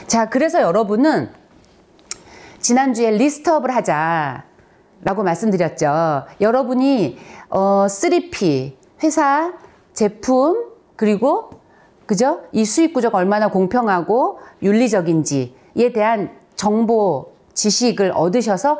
자, 그래서 여러분은 지난주에 리스트업을 하자라고 말씀드렸죠. 여러분이 3P, 회사, 제품, 그리고 그죠? 이 수익 구조가 얼마나 공평하고 윤리적인지에 대한 정보, 지식을 얻으셔서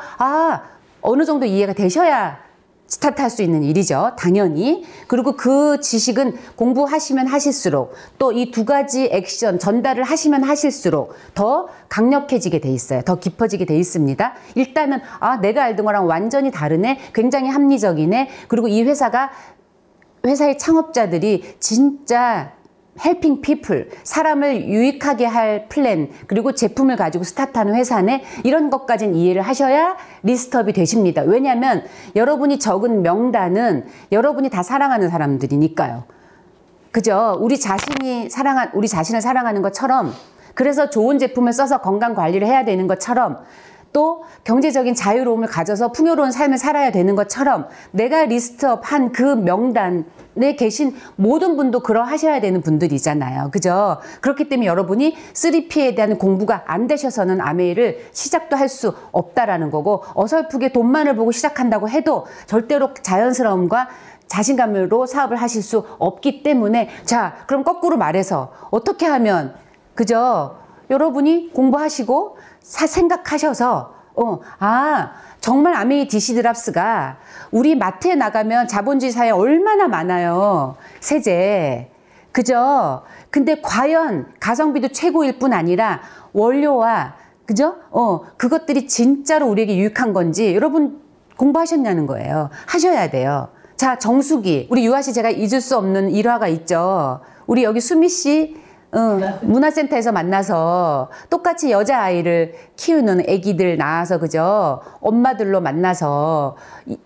어느 정도 이해가 되셔야 스타트할 수 있는 일이죠. 당연히. 그리고 그 지식은 공부하시면 하실수록 또 이 두 가지 액션 전달을 하시면 하실수록 더 강력해지게 돼 있어요. 더 깊어지게 돼 있습니다. 일단은 내가 알던 거랑 완전히 다르네. 굉장히 합리적이네. 그리고 이 회사의 창업자들이 진짜 헬핑 피플, 사람을 유익하게 할 플랜, 그리고 제품을 가지고 스타트하는 회사네. 이런 것까지는 이해를 하셔야 리스트업이 되십니다. 왜냐하면 여러분이 적은 명단은 여러분이 다 사랑하는 사람들이니까요. 그죠? 우리 자신을 사랑하는 것처럼, 그래서 좋은 제품을 써서 건강 관리를 해야 되는 것처럼, 또 경제적인 자유로움을 가져서 풍요로운 삶을 살아야 되는 것처럼 내가 리스트업한 그 명단에 계신 모든 분도 그러하셔야 되는 분들이잖아요. 그죠? 그렇기 때문에 여러분이 3P에 대한 공부가 안 되셔서는 아메이를 시작도 할 수 없다라는 거고, 어설프게 돈만을 보고 시작한다고 해도 절대로 자연스러움과 자신감으로 사업을 하실 수 없기 때문에, 자, 그럼 거꾸로 말해서 어떻게 하면, 그죠? 여러분이 공부하시고 생각하셔서 정말 아메이 DC 드랍스가 우리 마트에 나가면 자본주의 사회에 얼마나 많아요. 세제. 그죠? 근데 과연 가성비도 최고일 뿐 아니라 원료와 그죠? 그것들이 진짜로 우리에게 유익한 건지 여러분 공부하셨냐는 거예요. 하셔야 돼요. 자, 정수기. 우리 유아 씨 제가 잊을 수 없는 일화가 있죠. 우리 여기 수미 씨 문화센터에서 만나서 똑같이 여자아이를 키우는 애기들 낳아서 그죠? 엄마들로 만나서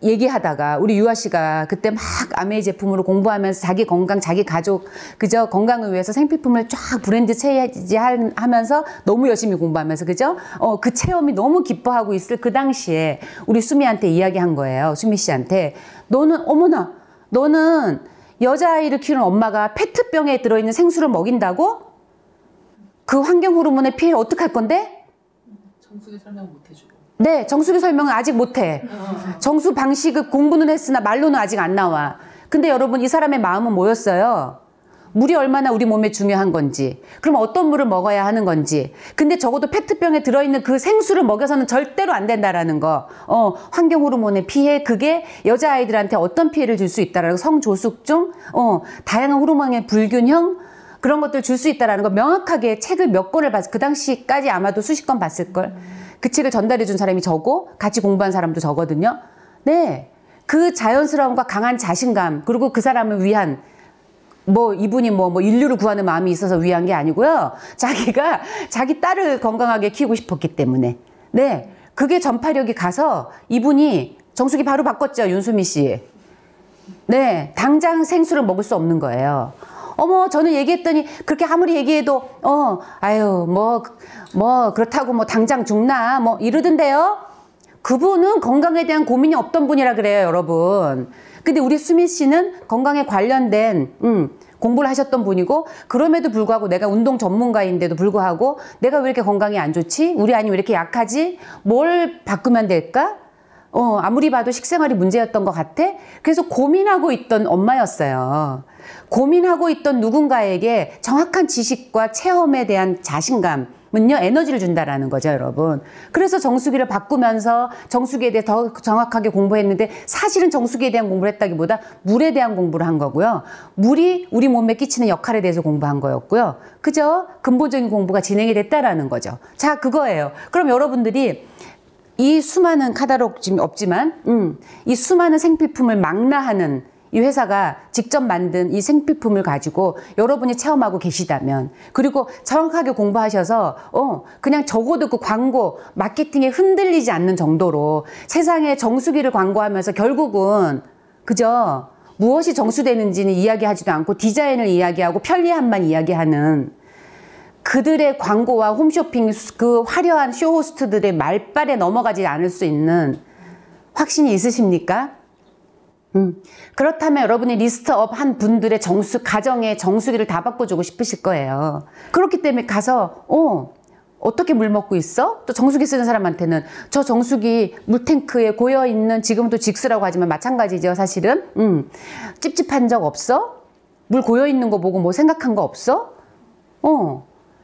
얘기하다가 우리 유아 씨가 그때 막 아메이 제품으로 공부하면서 자기 건강, 자기 가족, 그죠? 건강을 위해서 생필품을 쫙 브랜드 체지 하면서 너무 열심히 공부하면서 그죠? 그 체험이 너무 기뻐하고 있을 그 당시에 우리 수미한테 이야기한 거예요. 수미 씨한테. 어머나, 너는 여자아이를 키우는 엄마가 페트병에 들어있는 생수를 먹인다고? 그 환경 호르몬의 피해를 어떡할 건데? 정수기 설명 못 해주고. 네, 정수기 설명은 아직 못해. 정수 방식을 공부는 했으나 말로는 아직 안 나와. 근데 여러분, 이 사람의 마음은 뭐였어요? 물이 얼마나 우리 몸에 중요한 건지, 그럼 어떤 물을 먹어야 하는 건지, 근데 적어도 페트병에 들어있는 그 생수를 먹여서는 절대로 안 된다라는 거. 환경 호르몬의 피해, 그게 여자아이들한테 어떤 피해를 줄 수 있다라는 거, 성조숙증, 다양한 호르몬의 불균형, 그런 것들 줄 수 있다라는 거 명확하게 책을 몇 권을 봤을, 그 당시까지 아마도 수십 권 봤을걸. 그 책을 전달해 준 사람이 저고 같이 공부한 사람도 저거든요. 네, 그 자연스러움과 강한 자신감, 그리고 그 사람을 위한 이분이 인류를 구하는 마음이 있어서 위한 게 아니고요. 자기가 자기 딸을 건강하게 키우고 싶었기 때문에. 네. 그게 전파력이 가서 이분이 정수기 바로 바꿨죠. 윤수미 씨. 네. 당장 생수를 먹을 수 없는 거예요. 저는 얘기했더니 그렇게 아무리 얘기해도 그렇다고 당장 죽나 이러던데요. 그분은 건강에 대한 고민이 없던 분이라 그래요, 여러분. 근데 우리 수미 씨는 건강에 관련된 공부를 하셨던 분이고, 그럼에도 불구하고 내가 운동 전문가인데도 불구하고 내가 왜 이렇게 건강이 안 좋지? 우리 아니 왜 이렇게 약하지? 뭘 바꾸면 될까? 아무리 봐도 식생활이 문제였던 것 같아? 그래서 고민하고 있던 엄마였어요. 고민하고 있던 누군가에게 정확한 지식과 체험에 대한 자신감은요, 에너지를 준다라는 거죠, 여러분. 그래서 정수기를 바꾸면서 정수기에 대해 더 정확하게 공부했는데, 사실은 정수기에 대한 공부를 했다기보다 물에 대한 공부를 한 거고요. 물이 우리 몸에 끼치는 역할에 대해서 공부한 거였고요. 그죠? 근본적인 공부가 진행이 됐다라는 거죠. 자, 그거예요. 그럼 여러분들이 이 수많은 카탈로그 지금 없지만 이 수많은 생필품을 망라하는 이 회사가 직접 만든 이 생필품을 가지고 여러분이 체험하고 계시다면, 그리고 정확하게 공부하셔서 그냥 적어도 그 광고 마케팅에 흔들리지 않는 정도로 세상에 정수기를 광고하면서 결국은 그죠? 무엇이 정수되는지는 이야기하지도 않고 디자인을 이야기하고 편리함만 이야기하는 그들의 광고와 홈쇼핑, 그 화려한 쇼호스트들의 말빨에 넘어가지 않을 수 있는 확신이 있으십니까? 그렇다면 여러분이 리스트업 한 분들의 가정의 정수기를 다 바꿔주고 싶으실 거예요. 그렇기 때문에 가서 어떻게 물 먹고 있어? 또 정수기 쓰는 사람한테는 저 정수기 물탱크에 고여있는 지금도 직수라고 하지만 마찬가지죠, 사실은. 찝찝한 적 없어? 물 고여있는 거 보고 뭐 생각한 거 없어?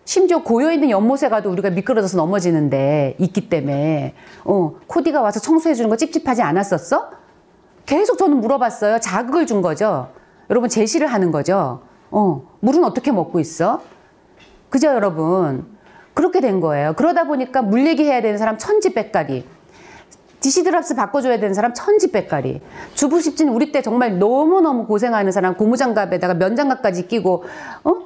심지어 고여있는 연못에 가도 우리가 미끄러져서 넘어지는데 있기 때문에 코디가 와서 청소해 주는 거 찝찝하지 않았었어? 계속 저는 물어봤어요. 자극을 준 거죠. 여러분 제시를 하는 거죠. 물은 어떻게 먹고 있어? 그죠, 여러분? 그렇게 된 거예요. 그러다 보니까 물 얘기해야 되는 사람 천지백가리, 디시드랍스 바꿔줘야 되는 사람 천지백가리, 주부십진 우리 때 정말 너무너무 고생하는 사람 고무장갑에다가 면장갑까지 끼고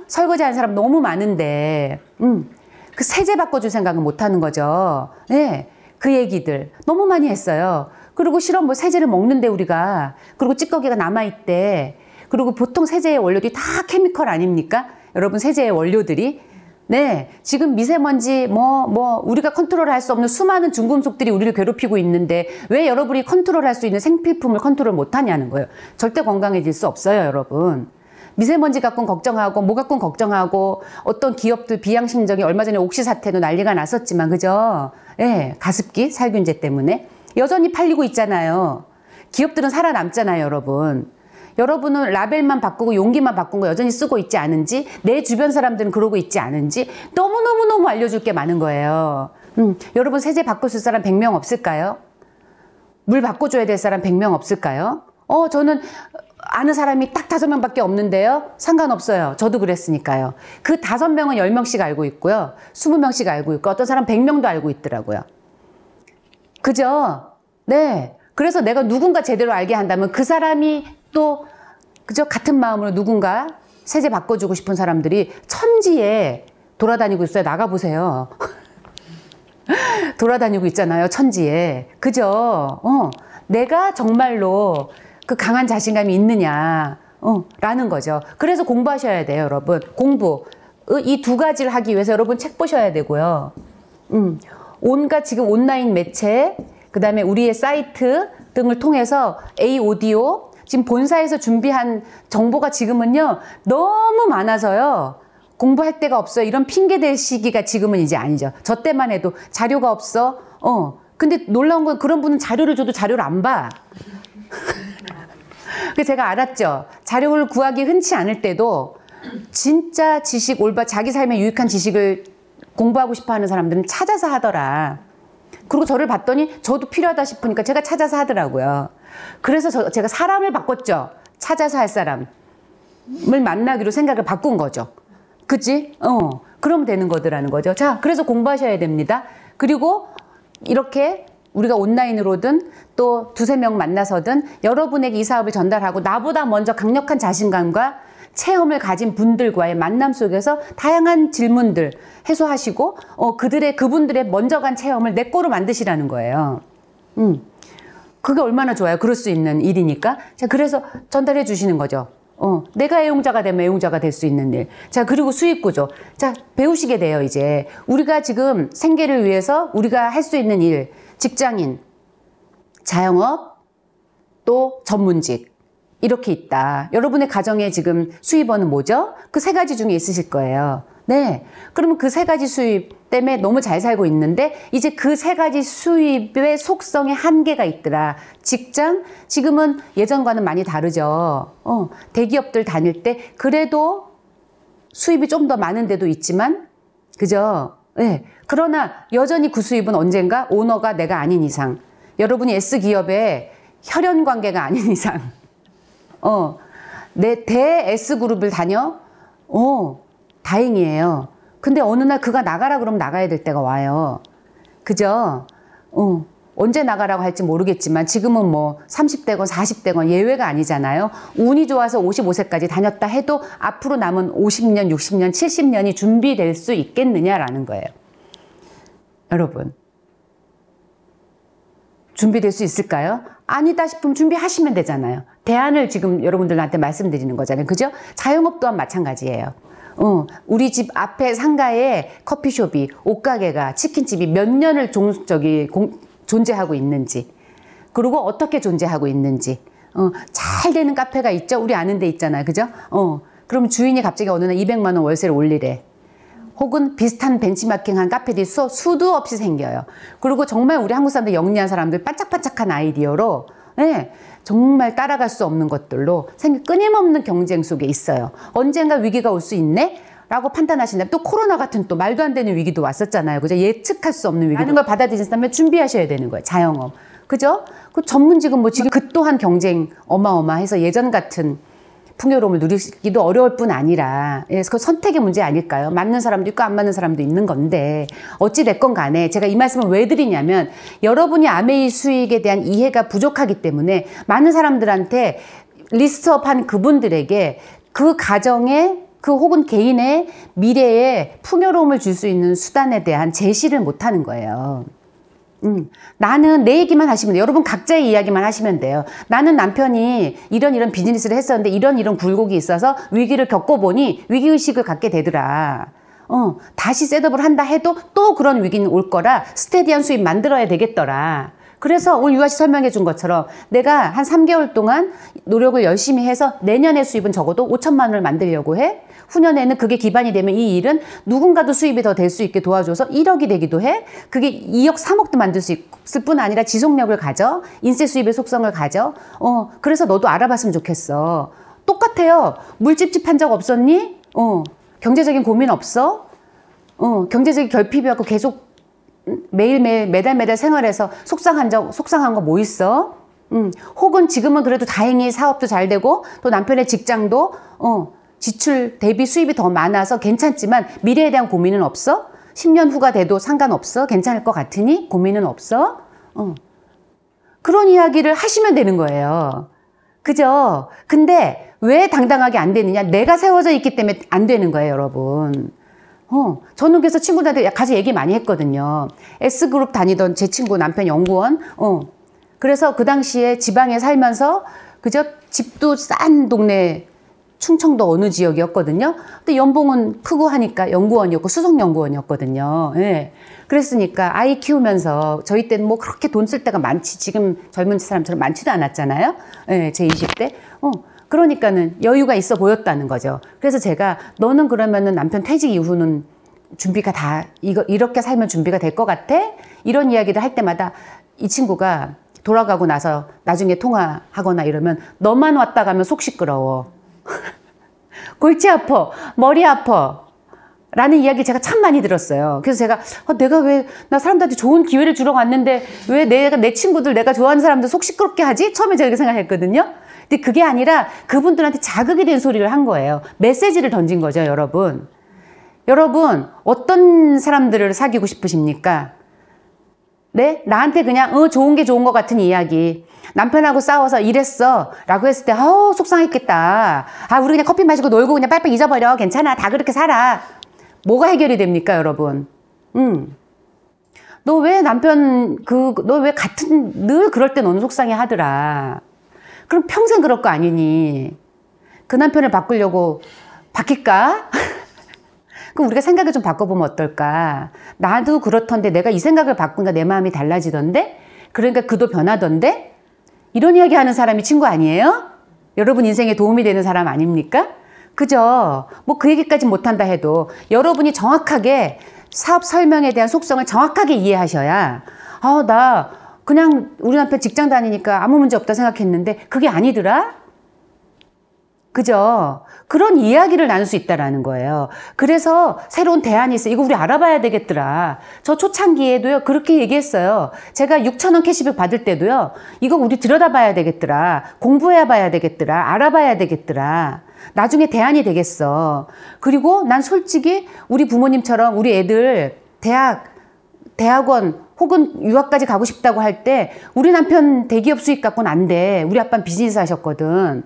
설거지하는 사람 너무 많은데 그 세제 바꿔줄 생각은 못하는 거죠. 네, 그 얘기들 너무 많이 했어요. 그리고 실은 뭐 세제를 먹는데 우리가, 그리고 찌꺼기가 남아있대. 그리고 보통 세제의 원료들이 다 케미컬 아닙니까? 여러분 세제의 원료들이. 네, 지금 미세먼지 우리가 컨트롤할 수 없는 수많은 중금속들이 우리를 괴롭히고 있는데 왜 여러분이 컨트롤할 수 있는 생필품을 컨트롤 못하냐는 거예요. 절대 건강해질 수 없어요, 여러분. 미세먼지 갖고는 걱정하고 뭐 갖고는 걱정하고, 어떤 기업들 비양심적인, 얼마 전에 옥시 사태도 난리가 났었지만, 그죠? 예, 가습기 살균제 때문에 여전히 팔리고 있잖아요. 기업들은 살아남잖아요, 여러분. 여러분은 라벨만 바꾸고 용기만 바꾼 거 여전히 쓰고 있지 않은지, 내 주변 사람들은 그러고 있지 않은지 너무너무너무 알려줄 게 많은 거예요. 여러분 세제 바꿔줄 사람 100명 없을까요? 물 바꿔줘야 될 사람 100명 없을까요? 저는 아는 사람이 딱 5명밖에 없는데요. 상관없어요. 저도 그랬으니까요. 그 5명은 10명씩 알고 있고요. 20명씩 알고 있고, 어떤 사람 100명도 알고 있더라고요. 그죠? 네. 그래서 내가 누군가 제대로 알게 한다면 그 사람이 또 그저 같은 마음으로 누군가 세제 바꿔주고 싶은 사람들이 천지에 돌아다니고 있어요. 나가보세요. 돌아다니고 있잖아요, 천지에. 그죠? 내가 정말로 그 강한 자신감이 있느냐, 라는 거죠. 그래서 공부하셔야 돼요, 여러분. 공부. 이 2가지를 하기 위해서 여러분 책 보셔야 되고요. 온갖 지금 온라인 매체, 그 다음에 우리의 사이트 등을 통해서 A 오디오, 지금 본사에서 준비한 정보가 지금은요 너무 많아서요 공부할 데가 없어요. 이런 핑계 댈 시기가 지금은 이제 아니죠. 저 때만 해도 자료가 없어. 근데 놀라운 건 그런 분은 자료를 줘도 자료를 안 봐. 그래서 제가 알았죠. 자료를 구하기 흔치 않을 때도 진짜 지식, 올바 자기 삶에 유익한 지식을 공부하고 싶어 하는 사람들은 찾아서 하더라. 그리고 저를 봤더니 저도 필요하다 싶으니까 제가 찾아서 하더라고요. 그래서 제가 사람을 바꿨죠. 찾아서 할 사람을 만나기로 생각을 바꾼 거죠. 그치? 그러면 되는 거더라는 거죠. 자, 그래서 공부하셔야 됩니다. 그리고 이렇게 우리가 온라인으로든 또 2-3명 만나서든 여러분에게 이 사업을 전달하고, 나보다 먼저 강력한 자신감과 체험을 가진 분들과의 만남 속에서 다양한 질문들 해소하시고 그분들의 먼저 간 체험을 내 거로 만드시라는 거예요. 그게 얼마나 좋아요. 그럴 수 있는 일이니까. 자, 그래서 전달해 주시는 거죠. 내가 애용자가 되면 애용자가 될 수 있는 일. 자, 그리고 수익 구조. 자, 배우시게 돼요, 이제. 우리가 지금 생계를 위해서 우리가 할 수 있는 일, 직장인, 자영업, 또 전문직. 이렇게 있다. 여러분의 가정에 지금 수입원은 뭐죠? 그 3가지 중에 있으실 거예요. 네. 그러면 그 3가지 수입 때문에 너무 잘 살고 있는데, 이제 그 3가지 수입의 속성에 한계가 있더라. 직장, 지금은 예전과는 많이 다르죠. 대기업들 다닐 때 그래도 수입이 좀 더 많은 데도 있지만, 그죠? 네. 그러나 여전히 그 수입은 언젠가 오너가 내가 아닌 이상, 여러분이 S기업의 혈연 관계가 아닌 이상, 내 대 S그룹을 다녀? 다행이에요. 근데 어느 날 그가 나가라 그러면 나가야 될 때가 와요. 그죠? 언제 나가라고 할지 모르겠지만 지금은 뭐 30대건 40대건 예외가 아니잖아요. 운이 좋아서 55세까지 다녔다 해도 앞으로 남은 50년, 60년, 70년이 준비될 수 있겠느냐라는 거예요. 여러분. 준비될 수 있을까요? 아니다 싶으면 준비하시면 되잖아요. 대안을 지금 여러분들한테 말씀드리는 거잖아요. 그죠? 자영업 또한 마찬가지예요. 우리 집 앞에 상가에 커피숍이, 옷가게가, 치킨집이 몇 년을 존재하고 있는지, 그리고 어떻게 존재하고 있는지, 잘 되는 카페가 있죠? 우리 아는 데 있잖아요. 그죠? 그럼 주인이 갑자기 어느 날 200만 원 월세를 올리래. 혹은 비슷한 벤치마킹한 카페들이 수도 없이 생겨요. 그리고 정말 우리 한국 사람들, 영리한 사람들 반짝반짝한 아이디어로 예, 정말 따라갈 수 없는 것들로 끊임없는 경쟁 속에 있어요. 언젠가 위기가 올 수 있네? 라고 판단하신다면, 또 코로나 같은 또 말도 안 되는 위기도 왔었잖아요. 그죠? 예측할 수 없는 위기. 많은 걸 받아들이신다면 준비하셔야 되는 거예요. 자영업. 그죠? 그 전문직은 뭐 지금 그 또한 경쟁 어마어마해서 예전 같은 풍요로움을 누리기도 어려울 뿐 아니라, 예, 그 선택의 문제 아닐까요? 맞는 사람도 있고 안 맞는 사람도 있는 건데, 어찌됐건 간에 제가 이 말씀을 왜 드리냐면, 여러분이 아메이 수익에 대한 이해가 부족하기 때문에 많은 사람들한테 리스트업한 그분들에게 그 가정의 혹은 개인의 미래에 풍요로움을 줄 수 있는 수단에 대한 제시를 못하는 거예요. 나는 내 얘기만 하시면 돼요. 여러분 각자의 이야기만 하시면 돼요. 나는 남편이 이런 비즈니스를 했었는데 이런 굴곡이 있어서 위기를 겪어보니 위기의식을 갖게 되더라. 다시 셋업을 한다 해도 또 그런 위기는 올 거라 스테디한 수입 만들어야 되겠더라. 그래서 오늘 유아 씨 설명해 준 것처럼 내가 한 3개월 동안 노력을 열심히 해서 내년의 수입은 적어도 5천만 원을 만들려고 해. 후년에는 그게 기반이 되면 이 일은 누군가도 수입이 더 될 수 있게 도와줘서 1억이 되기도 해. 그게 2억, 3억도 만들 수 있을 뿐 아니라 지속력을 가져. 인세 수입의 속성을 가져. 그래서 너도 알아봤으면 좋겠어. 똑같아요. 물 찝찝한 적 없었니? 경제적인 고민 없어? 경제적인 결핍이 갖고 계속 매일매일 매달 생활해서 속상한 거 뭐 있어? 혹은 지금은 그래도 다행히 사업도 잘 되고 또 남편의 직장도 지출 대비 수입이 더 많아서 괜찮지만 미래에 대한 고민은 없어? 10년 후가 돼도 상관없어? 괜찮을 것 같으니? 고민은 없어? 그런 이야기를 하시면 되는 거예요. 그죠? 근데 왜 당당하게 안 되느냐? 내가 세워져 있기 때문에 안 되는 거예요, 여러분. 저는 그래서 친구들한테 가서 얘기 많이 했거든요. S그룹 다니던 제 친구 남편 연구원. 그래서 그 당시에 지방에 살면서 그저 집도 싼 동네 충청도 어느 지역이었거든요. 근데 연봉은 크고 하니까 연구원이었고 수석연구원이었거든요. 예. 그랬으니까 아이 키우면서 저희 때는 뭐 그렇게 돈 쓸 때가 많지 지금 젊은 사람처럼 많지도 않았잖아요. 예, 제 20대. 그러니까는 여유가 있어 보였다는 거죠. 그래서 제가 너는 그러면은 남편 퇴직 이후는 준비가 다 이렇게 살면 준비가 될 것 같아? 이런 이야기를 할 때마다 이 친구가 돌아가고 나서 나중에 통화하거나 이러면 너만 왔다 가면 속 시끄러워. 골치 아파, 머리 아파 라는 이야기 제가 참 많이 들었어요. 그래서 제가 내가 왜 나 사람들한테 좋은 기회를 주러 갔는데 왜 내 친구들 내가 좋아하는 사람들 속 시끄럽게 하지? 처음에 제가 그렇게 생각했거든요. 근데 그게 아니라 그분들한테 자극이 된 소리를 한 거예요. 메시지를 던진 거죠, 여러분. 여러분 어떤 사람들을 사귀고 싶으십니까? 네? 나한테 그냥 좋은 게 좋은 것 같은 이야기. 남편하고 싸워서 이랬어 라고 했을 때 속상했겠다. 우리 그냥 커피 마시고 놀고 그냥 빨빨 잊어버려. 괜찮아. 다 그렇게 살아. 뭐가 해결이 됩니까, 여러분? 너 왜 남편 너 왜 늘 그럴 때 너는 속상해 하더라. 그럼 평생 그럴 거 아니니. 그 남편을 바꾸려고 바뀔까? 그럼 우리가 생각을 좀 바꿔보면 어떨까? 나도 그렇던데 내가 이 생각을 바꾸니까 내 마음이 달라지던데? 그러니까 그도 변하던데? 이런 이야기 하는 사람이 친구 아니에요? 여러분 인생에 도움이 되는 사람 아닙니까? 그죠? 뭐 그 얘기까지 못한다 해도 여러분이 정확하게 사업 설명에 대한 속성을 정확하게 이해하셔야 나 그냥 우리 남편 직장 다니니까 아무 문제 없다 생각했는데 그게 아니더라? 그죠? 그런 이야기를 나눌 수 있다라는 거예요. 그래서 새로운 대안이 있어요. 이거 우리 알아봐야 되겠더라. 저 초창기에도요, 그렇게 얘기했어요. 제가 6,000원 캐시백 받을 때도요, 이거 우리 들여다봐야 되겠더라. 공부해 봐야 되겠더라. 알아봐야 되겠더라. 나중에 대안이 되겠어. 그리고 난 솔직히 우리 부모님처럼 우리 애들 대학원 혹은 유학까지 가고 싶다고 할 때 우리 남편 대기업 수입 갖고는 안 돼. 우리 아빠는 비즈니스 하셨거든.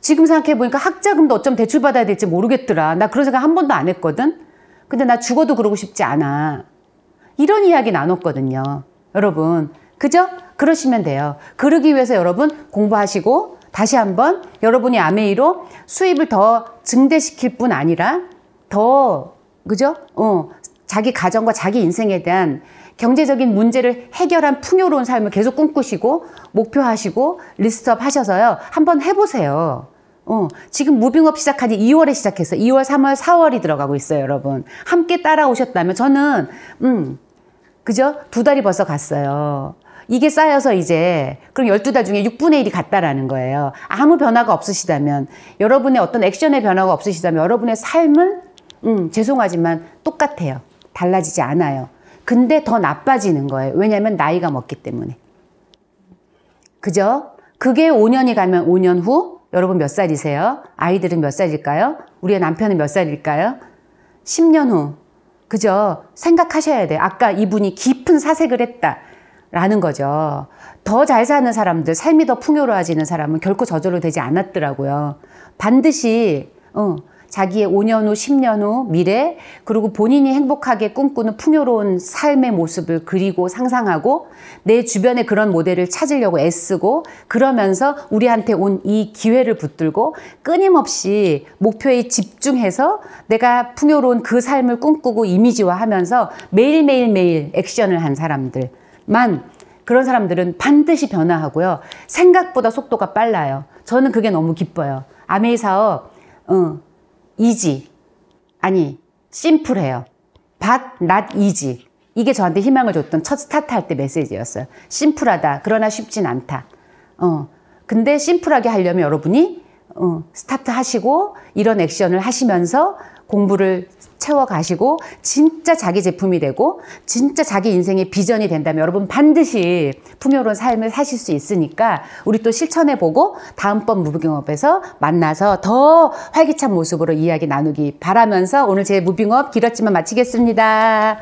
지금 생각해보니까 학자금도 어쩜 대출받아야 될지 모르겠더라. 나 그런 생각 한 번도 안 했거든. 근데 나 죽어도 그러고 싶지 않아. 이런 이야기 나눴거든요. 여러분, 그죠? 그러시면 돼요. 그러기 위해서 여러분 공부하시고 다시 한번 여러분이 아메이로 수입을 더 증대시킬 뿐 아니라 더, 그죠? 자기 가정과 자기 인생에 대한 경제적인 문제를 해결한 풍요로운 삶을 계속 꿈꾸시고 목표하시고 리스트업 하셔서요. 한번 해보세요. 지금 무빙업 시작한 지 2월에 시작했어. 2월, 3월, 4월이 들어가고 있어요, 여러분. 함께 따라오셨다면 저는 그죠? 2달이 벌써 갔어요. 이게 쌓여서 이제 그럼 12달 중에 6분의 1이 갔다라는 거예요. 아무 변화가 없으시다면, 여러분의 어떤 액션의 변화가 없으시다면 여러분의 삶은 죄송하지만 똑같아요. 달라지지 않아요. 근데 더 나빠지는 거예요. 왜냐하면 나이가 먹기 때문에. 그죠? 그게 5년이 가면 5년 후 여러분 몇 살이세요? 아이들은 몇 살일까요? 우리의 남편은 몇 살일까요? 10년 후. 그죠? 생각하셔야 돼요. 아까 이분이 깊은 사색을 했다라는 거죠. 더 잘 사는 사람들, 삶이 더 풍요로워지는 사람은 결코 저절로 되지 않았더라고요. 반드시 자기의 5년 후, 10년 후 미래, 그리고 본인이 행복하게 꿈꾸는 풍요로운 삶의 모습을 그리고 상상하고 내 주변에 그런 모델을 찾으려고 애쓰고, 그러면서 우리한테 온 이 기회를 붙들고 끊임없이 목표에 집중해서 내가 풍요로운 그 삶을 꿈꾸고 이미지화하면서 매일 액션을 한 사람들만, 그런 사람들은 반드시 변화하고요. 생각보다 속도가 빨라요. 저는 그게 너무 기뻐요. 아메이 사업 이지, 아니 심플해요. but not easy. 이게 저한테 희망을 줬던 첫 스타트 할 때 메시지였어요. 심플하다, 그러나 쉽진 않다. 근데 심플하게 하려면 여러분이 스타트 하시고 이런 액션을 하시면서 공부를 채워가시고 진짜 자기 제품이 되고 진짜 자기 인생의 비전이 된다면 여러분 반드시 풍요로운 삶을 사실 수 있으니까, 우리 또 실천해보고 다음번 무빙업에서 만나서 더 활기찬 모습으로 이야기 나누기 바라면서 오늘 제 무빙업 길었지만 마치겠습니다.